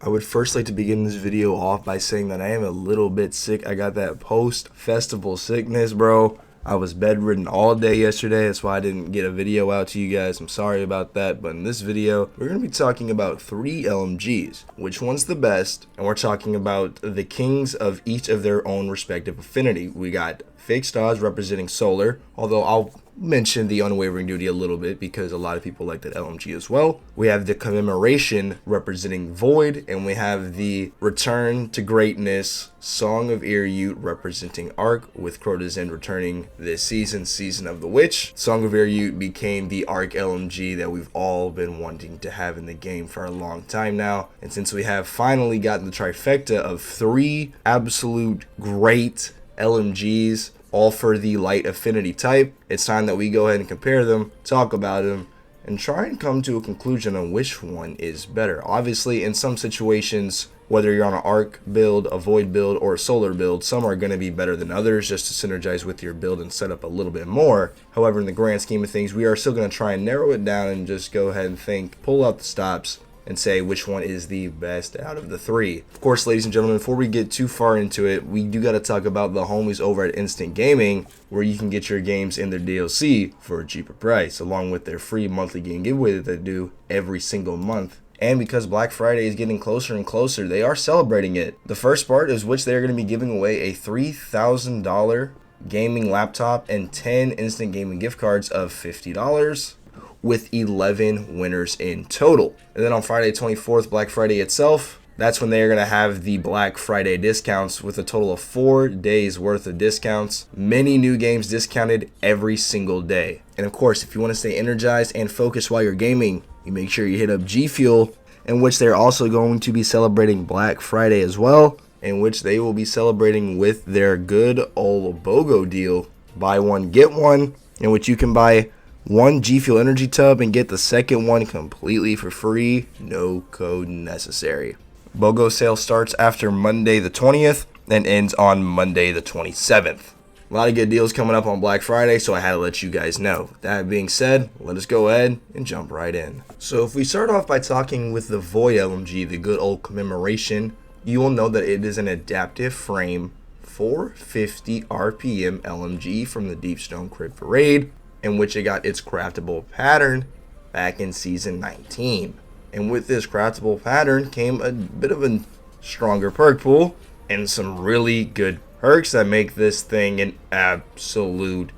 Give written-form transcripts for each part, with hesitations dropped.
I would first like to begin this video off by saying that I am a little bit sick. I got that post-festival sickness, bro. I was bedridden all day yesterday. That's why I didn't get a video out to you guys. I'm sorry about that. But in this video, we're going to be talking about 3 LMGs. Which one's the best? And we're talking about the kings of each of their own respective affinity. We got fixed odds representing solar, although I'll mention the unwavering duty a little bit because a lot of people like that LMG as well. We have the Commemoration representing void, and we have the return to greatness Song of Iriute representing arc, with Crotazen returning this season, Season of the Witch. Song of Iriute became the arc LMG that we've all been wanting to have in the game for a long time now, and since we have finally gotten the trifecta of 3 absolute great LMGs, all for the light affinity type, it's time that we go ahead and compare them, talk about them, and try and come to a conclusion on which one is better. Obviously, in some situations, whether you're on an arc build, a void build, or a solar build, some are going to be better than others just to synergize with your build and set up a little bit more. However, in the grand scheme of things, we are still going to try and narrow it down and just go ahead and think, pull out the stops, and say which one is the best out of the 3. Of course, ladies and gentlemen, before we get too far into it, we do got to talk about the homies over at Instant Gaming, where you can get your games in their DLC for a cheaper price, along with their free monthly game giveaway that they do every single month. And because Black Friday is getting closer and closer, they are celebrating it. The first part is which they're going to be giving away a $3,000 gaming laptop and 10 Instant Gaming gift cards of $50. With 11 winners in total. And then on Friday 24th, Black Friday itself, that's when they are going to have the Black Friday discounts with a total of 4 days worth of discounts. Many new games discounted every single day. And of course, if you want to stay energized and focused while you're gaming, you make sure you hit up G Fuel, in which they're also going to be celebrating Black Friday as well, in which they will be celebrating with their good old BOGO deal, buy one get one, in which you can buy 1 G Fuel energy tub and get the second one completely for free, no code necessary. BOGO sale starts after Monday the 20th and ends on Monday the 27th. A lot of good deals coming up on Black Friday, so I had to let you guys know. That being said, let us go ahead and jump right in. So if we start off by talking with the Void LMG, the good old Commemoration, you will know that it is an adaptive frame 450 RPM LMG from the Deepstone Crypt Parade, in which it got its craftable pattern back in Season 19. And with this craftable pattern came a bit of a stronger perk pool and some really good perks that make this thing an absolute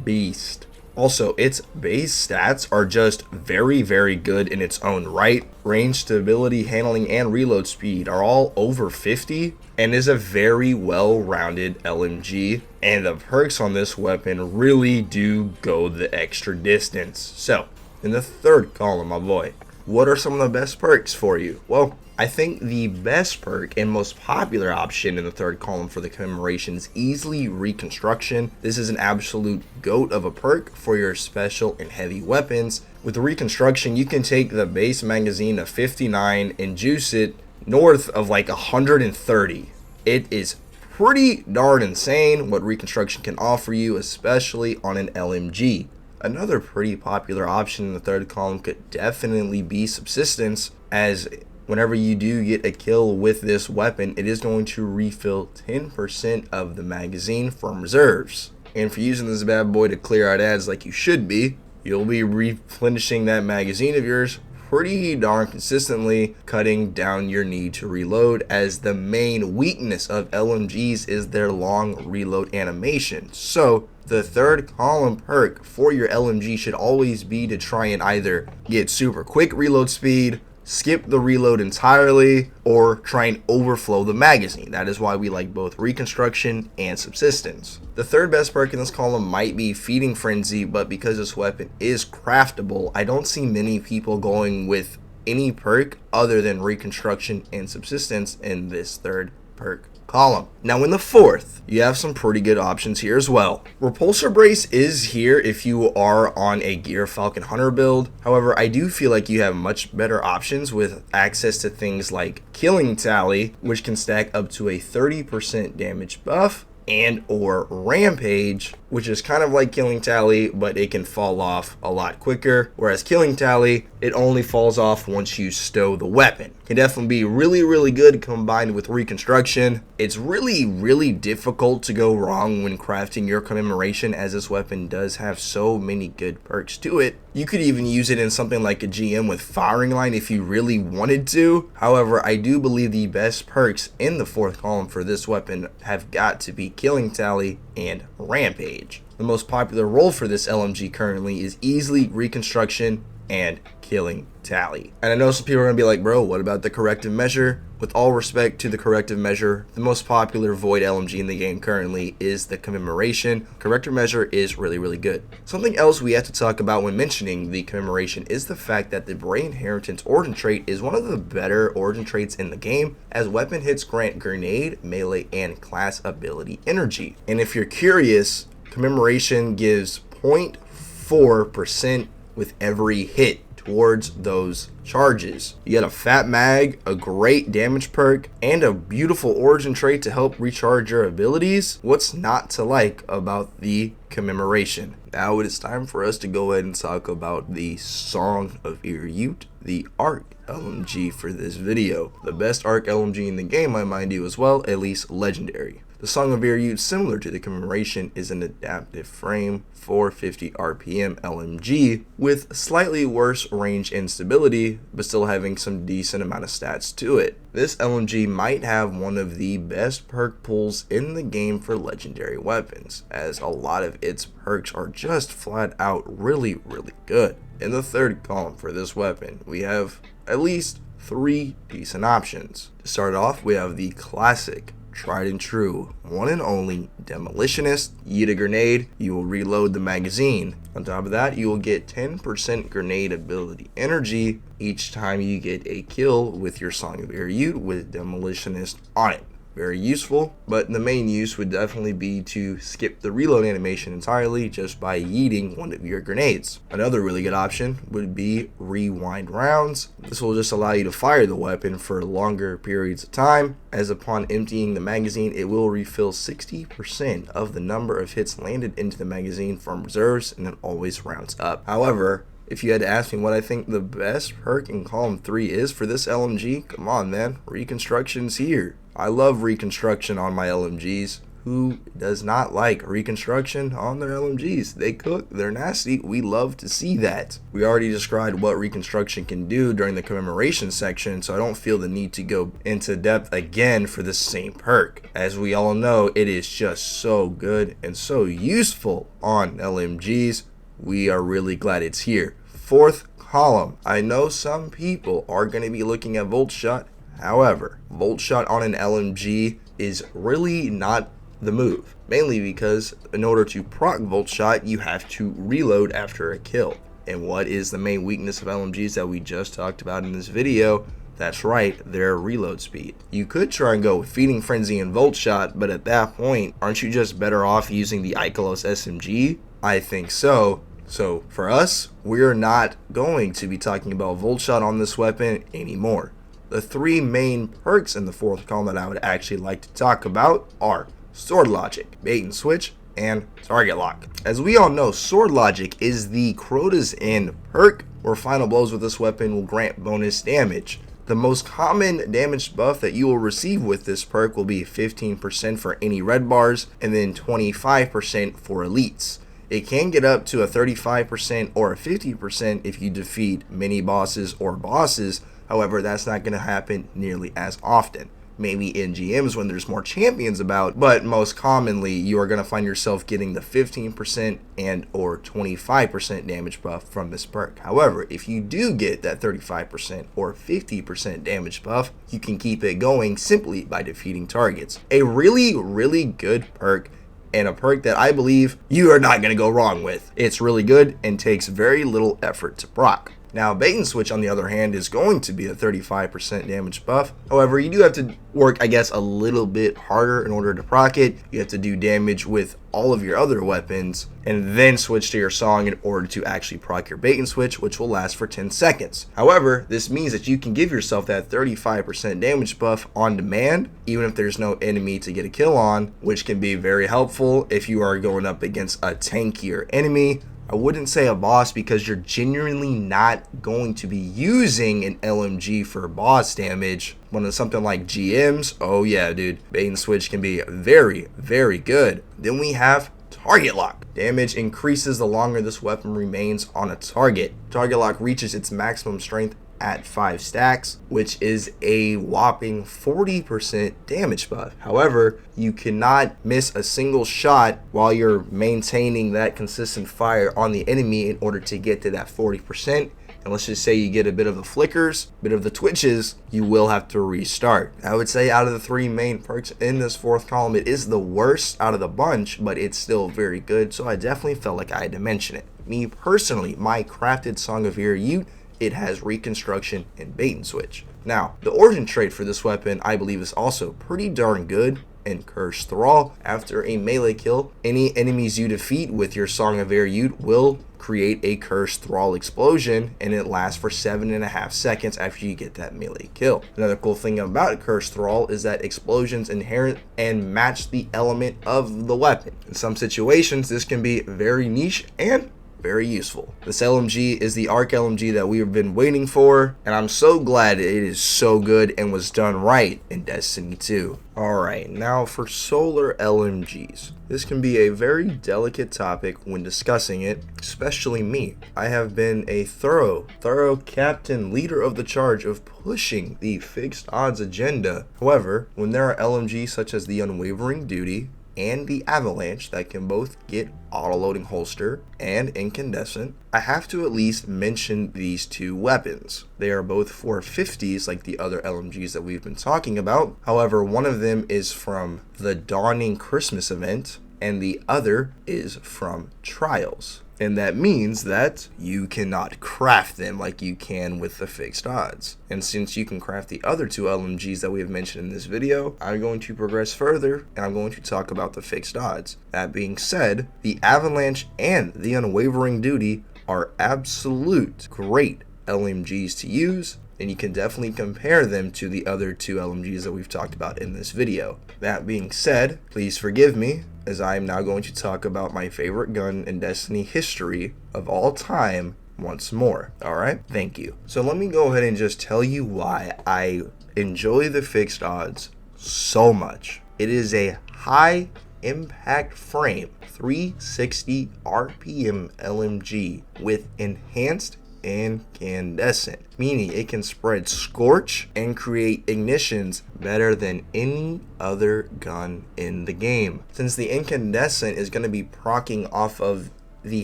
beast. Also, its base stats are just very, very good in its own right. Range, stability, handling, and reload speed are all over 50 and is a very well-rounded LMG. And the perks on this weapon really do go the extra distance. So, in the third column, my boy, what are some of the best perks for you? Well, I think the best perk and most popular option in the third column for the Commemoration is easily Reconstruction. This is an absolute goat of a perk for your special and heavy weapons. With Reconstruction, you can take the base magazine of 59 and juice it north of like 130. It is pretty darn insane what Reconstruction can offer you, especially on an LMG. Another pretty popular option in the third column could definitely be Subsistence, as whenever you do get a kill with this weapon, it is going to refill 10% of the magazine from reserves. And for using this bad boy to clear out ads like you should be, you'll be replenishing that magazine of yours pretty darn consistently, cutting down your need to reload, as the main weakness of LMGs is their long reload animation. So the third column perk for your LMG should always be to try and either get super quick reload speed, skip the reload entirely, or try and overflow the magazine. That is why we like both Reconstruction and Subsistence. The third best perk in this column might be Feeding Frenzy, but because this weapon is craftable, I don't see many people going with any perk other than Reconstruction and Subsistence in this third perk column. Now in the fourth, you have some pretty good options here as well. Repulsor Brace is here if you are on a Gear Falcon Hunter build. However, I do feel like you have much better options with access to things like Killing Tally, which can stack up to a 30% damage buff, and or Rampage, which is kind of like Killing Tally, but it can fall off a lot quicker, whereas Killing Tally it only falls off once you stow the weapon. Can definitely be really good combined with reconstruction. It's really difficult to go wrong when crafting your Commemoration, as this weapon does have so many good perks to it. You could even use it in something like a GM with firing line if you really wanted to. However, I do believe the best perks in the fourth column for this weapon have got to be Killing Tally and Rampage. The most popular role for this LMG currently is easily reconstruction and Killing Tally. And I know some people are going to be like, bro, what about the corrective measure? With all respect to the corrective measure, the most popular void LMG in the game currently is the Commemoration. Corrective measure is really good. Something else we have to talk about when mentioning the Commemoration is the fact that the Bray Inheritance origin trait is one of the better origin traits in the game, as weapon hits grant grenade, melee, and class ability energy. And if you're curious, Commemoration gives 0.4% with every hit towards those charges. You get a fat mag, a great damage perk, and a beautiful origin trait to help recharge your abilities. What's not to like about the Commemoration? Now it is time for us to go ahead and talk about the Song of Irute, the ARC LMG for this video. The best ARC LMG in the game, I mind you as well, at least legendary. The Song of Irute, similar to the Commemoration, is an adaptive frame 450 RPM LMG with slightly worse range and stability, but still having some decent amount of stats to it. This LMG might have one of the best perk pools in the game for legendary weapons, as a lot of its perks are just flat out really good. In the third column for this weapon, we have at least 3 decent options. To start off, we have the classic, tried and true, one and only Demolitionist. You eat a grenade, you will reload the magazine. On top of that, you will get 10% grenade ability energy each time you get a kill with your Song of Irute with Demolitionist on it. Very useful, but the main use would definitely be to skip the reload animation entirely just by yeeting one of your grenades. Another really good option would be rewind rounds. This will just allow you to fire the weapon for longer periods of time, as upon emptying the magazine, it will refill 60% of the number of hits landed into the magazine from reserves, and it always rounds up. However, if you had to ask me what I think the best perk in column 3 is for this LMG, come on man, reconstruction's here. I love reconstruction on my LMGs. Who does not like reconstruction on their LMGs? They cook, they're nasty, we love to see that. We already described what reconstruction can do during the Commemoration section, so I don't feel the need to go into depth again for the same perk. As we all know, it is just so good and so useful on LMGs. We are really glad it's here. Fourth column. I know some people are going to be looking at Volt Shot. However, Volt Shot on an LMG is really not the move, mainly because in order to proc Volt Shot, you have to reload after a kill. And what is the main weakness of LMGs that we just talked about in this video? That's right, their reload speed. You could try and go with Feeding Frenzy and Volt Shot, but at that point, aren't you just better off using the Ikelos SMG? I think so. So for us, we're not going to be talking about Volt Shot on this weapon anymore. The 3 main perks in the fourth column that I would actually like to talk about are Sword Logic, Bait and Switch, and Target Lock. As we all know, Sword Logic is the Crota's End perk, where final blows with this weapon will grant bonus damage. The most common damage buff that you will receive with this perk will be 15% for any red bars, and then 25% for elites. It can get up to a 35% or a 50% if you defeat mini bosses or bosses. However, that's not going to happen nearly as often. Maybe in GMs when there's more champions about, but most commonly you are going to find yourself getting the 15% and or 25% damage buff from this perk. However, if you do get that 35% or 50% damage buff, you can keep it going simply by defeating targets. A really good perk, and a perk that I believe you are not going to go wrong with. It's really good and takes very little effort to proc. Now, Bait and Switch, on the other hand, is going to be a 35% damage buff. However, you do have to work, I guess, a little bit harder in order to proc it. You have to do damage with all of your other weapons and then switch to your song in order to actually proc your Bait and Switch, which will last for 10 seconds. However, this means that you can give yourself that 35% damage buff on demand, even if there's no enemy to get a kill on, which can be very helpful if you are going up against a tankier enemy I wouldn't say a boss because you're genuinely not going to be using an LMG for boss damage. When it's something like GMs, oh yeah, dude, bait and switch can be very, very good. Then we have target lock. Damage increases the longer this weapon remains on a target. Target lock reaches its maximum strength at 5 stacks, which is a whopping 40% damage buff. However, you cannot miss a single shot while you're maintaining that consistent fire on the enemy in order to get to that 40%. And let's just say you get a bit of the flickers, a bit of the twitches, you will have to restart. I would say out of the 3 main perks in this 4th column, it is the worst out of the bunch, but it's still very good, so I definitely felt like I had to mention it. Me personally, my crafted Song of Ute, it has reconstruction and bait and switch. Now, the origin trait for this weapon I believe is also pretty darn good. And Cursed Thrall, after a melee kill, any enemies you defeat with your Song of Ute will create a Cursed Thrall explosion, and it lasts for 7.5 seconds after you get that melee kill. Another cool thing about Cursed Thrall is that explosions inherit and match the element of the weapon. In some situations, this can be very niche and very useful. This LMG is the ARC LMG that we have been waiting for, and I'm so glad it is so good and was done right in Destiny 2. Alright, now for solar LMGs. This can be a very delicate topic when discussing it, especially me. I have been a thorough captain, leader of the charge of pushing the fixed odds agenda. However, when there are LMGs such as the Unwavering Duty and the Avalanche that can both get auto-loading holster and incandescent, I have to at least mention these 2 weapons. They are both 450s like the other LMGs that we've been talking about. However, one of them is from the Dawning Christmas event and the other is from Trials. And that means that you cannot craft them like you can with the fixed odds. And since you can craft the other 2 LMGs that we have mentioned in this video, I'm going to progress further and I'm going to talk about the fixed odds. That being said, the Avalanche and the Unwavering Duty are absolute great LMGs to use, and you can definitely compare them to the other 2 LMGs that we've talked about in this video. That being said, please forgive me, as I am now going to talk about my favorite gun in Destiny history of all time once more. Alright, thank you. So let me go ahead and just tell you why I enjoy the fixed odds so much. It is a high impact frame 360 RPM LMG with enhanced incandescent, meaning it can spread scorch and create ignitions better than any other gun in the game. Since the incandescent is going to be proccing off of the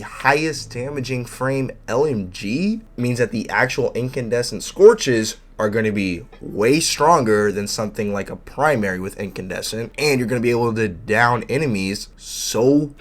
highest damaging frame LMG, means that the actual incandescent scorches are going to be way stronger than something like a primary with incandescent, and you're going to be able to down enemies so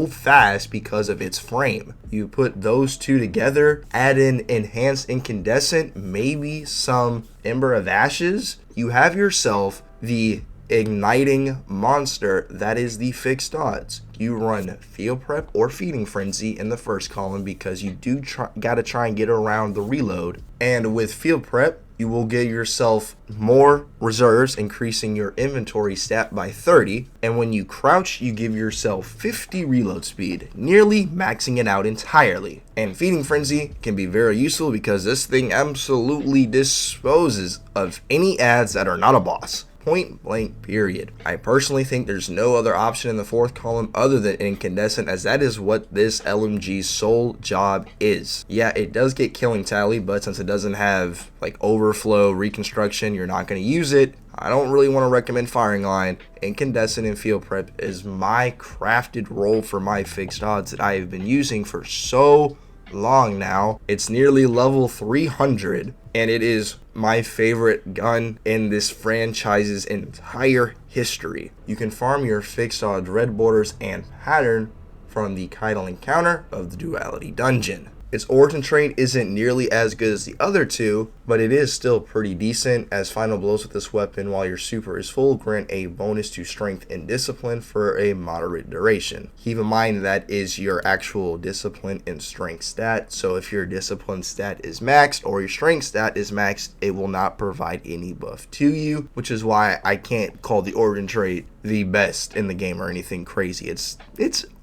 fast because of its frame. You put those 2 together, add in enhanced incandescent, maybe some Ember of Ashes, you have yourself the igniting monster that is the fixed odds. You run Field Prep or Feeding Frenzy in the 1st column because you do gotta try and get around the reload, and with Field Prep you will get yourself more reserves, increasing your inventory stat by 30, and when you crouch you give yourself 50 reload speed, nearly maxing it out entirely. And Feeding Frenzy can be very useful because this thing absolutely disposes of any ads that are not a boss. Point blank period. I personally think there's no other option in the 4th column other than incandescent, as that is what this LMG's sole job is. Yeah, it does get killing tally, but since it doesn't have like overflow reconstruction, you're not going to use it. I don't really want to recommend firing line. Incandescent and Field Prep is my crafted role for my fixed odds that I have been using for so long now. It's nearly level 300 and it is my favorite gun in this franchise's entire history. You can farm your fixed odds red borders and pattern from the Kydal encounter of the Duality Dungeon. Its origin trait isn't nearly as good as the other 2, but it is still pretty decent, as final blows with this weapon while your super is full grant a bonus to strength and discipline for a moderate duration. Keep in mind that is your actual discipline and strength stat, so if your discipline stat is maxed or your strength stat is maxed, it will not provide any buff to you, which is why I can't call the origin trait the best in the game or anything crazy. It's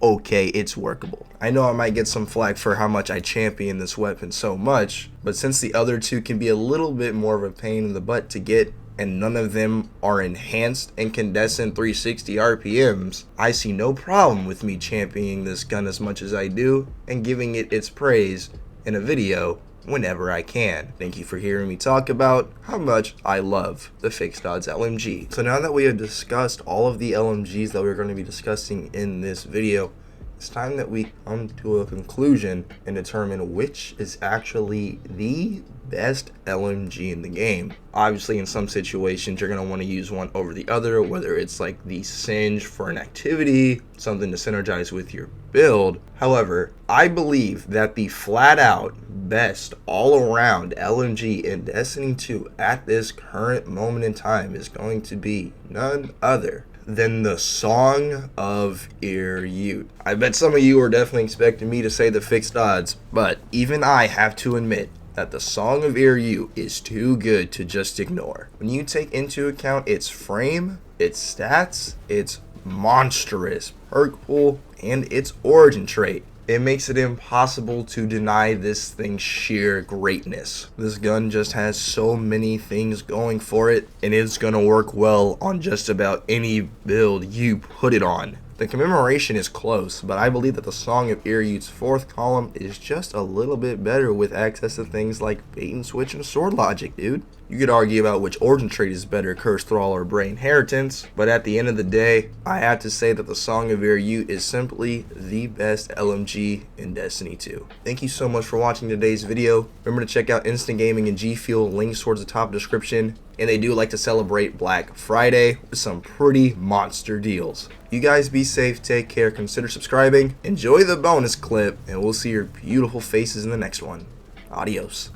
okay, it's workable. I know I might get some flack for how much I champion this weapon so much, but since the other two can be a little bit more of a pain in the butt to get, and none of them are enhanced incandescent 360 RPMs, I see no problem with me championing this gun as much as I do and giving it its praise in a video whenever I can. Thank you for hearing me talk about how much I love the Fixed Odds LMG. So now that we have discussed all of the LMGs that we're going to be discussing in this video, it's time that we come to a conclusion and determine which is actually the best LMG in the game. Obviously, in some situations, you're going to want to use one over the other, whether it's like the Singe for an activity, something to synergize with your build. However, I believe that the flat out best all around LMG in Destiny 2 at this current moment in time is going to be none other than the Song of Iriute. I bet some of you are definitely expecting me to say the Fixed Odds, but even I have to admit that the Song of Iriute is too good to just ignore. When you take into account its frame, its stats, its monstrous perk pool, and its origin trait, it makes it impossible to deny this thing's sheer greatness. This gun just has so many things going for it, and it's gonna work well on just about any build you put it on. The Commemoration is close, but I believe that the Song of Iriute's fourth column is just a little bit better with access to things like bait and switch and sword logic, dude. You could argue about which origin trait is better, Curse Thrall or Bray Inheritance, but at the end of the day, I have to say that the Song of Iriute is simply the best LMG in Destiny 2. Thank you so much for watching today's video. Remember to check out Instant Gaming and G Fuel, links towards the top description, and they do like to celebrate Black Friday with some pretty monster deals. You guys be safe, take care, consider subscribing, enjoy the bonus clip, and we'll see your beautiful faces in the next one. Adios.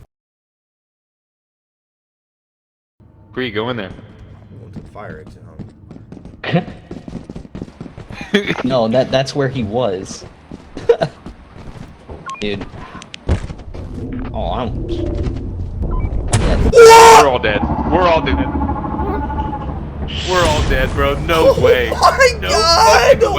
Kree, go in there. I'm going to the fire exit, homie. No, that's where he was. Dude. Oh, I'm dead. We're all dead. We're all dead. We're all dead, bro. No way. Oh my No God! fucking way.